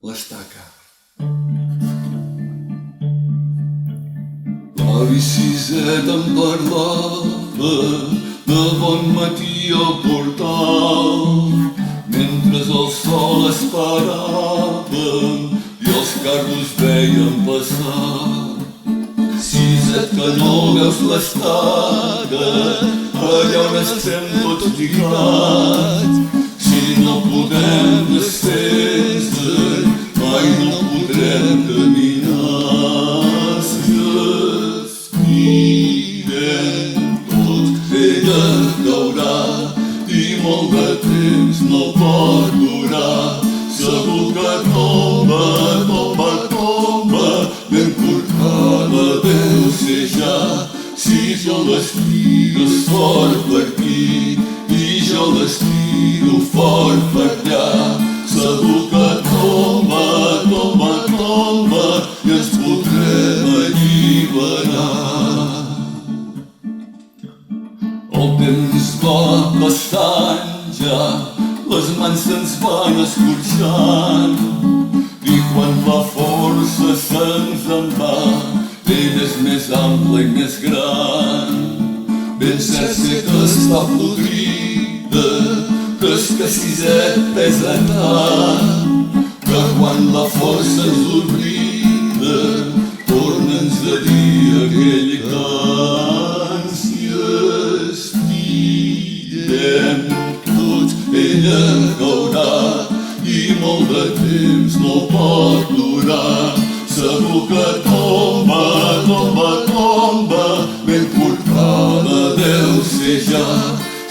l'estaca. L'avi Siseta em parlava de bon matí al portal, mentre el sol esperàvem i els carros veiem passar. Siset, que no veus l'estaca, allà on estem tots lligats. Si no podem descendre, mai no podrem caminar. Si estirem tots, ella caurà i molt de temps no pot durar. Segur que tomba, tomba, tomba, ben corcada deu ser ja. Si jo l'estiro fort per aquí i jo l'estiro fort per allà, segur que tomba, tomba, tomba i ens podrem alliberar. El temps va passant ja, les mans se'ns van escorxant i quan la força se'ns en va, ella és més ampla i més gran. Ben cert sé que està podrida, que és que Siset pesa tant, que quan la força ens oblida, torna'ns a dir aquell cant. Si estirem tots, ella caurà i molt de temps no pot durar. Segur que tomba, tomba, tomba, ben corcada deu ser ja.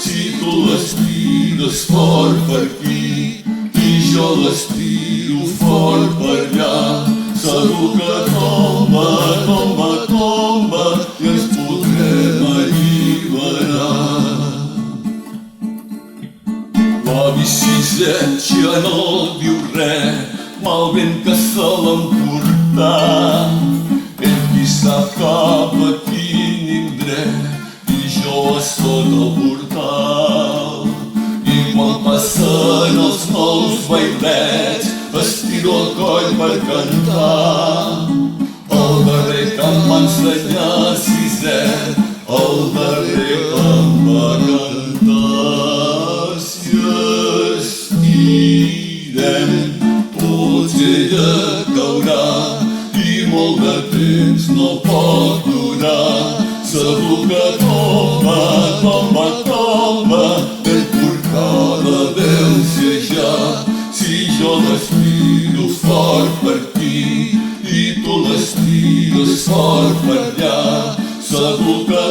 Si tu l'estires fort per aquí i jo l'estiro fort per allà, segur que tomba, tomba, tomba i ens podrem alliberar. L'avi Siset ja no diu res, mal vent que se l'emportar. Ell qui sap cap a quin indret i jo a sota el portal. I quan passen els nous vailets estiro el coll per cantar. El darrer que em va ensenyar Siset, el darrer que em va cantar. Si estirem tots, ella caurà i molt de temps no pot durar. Segur que tomba, tomba, tomba, ben corcada deu ser ja. Si jo l'estiro fort per aquí i tu l'estires fort per allà, segur que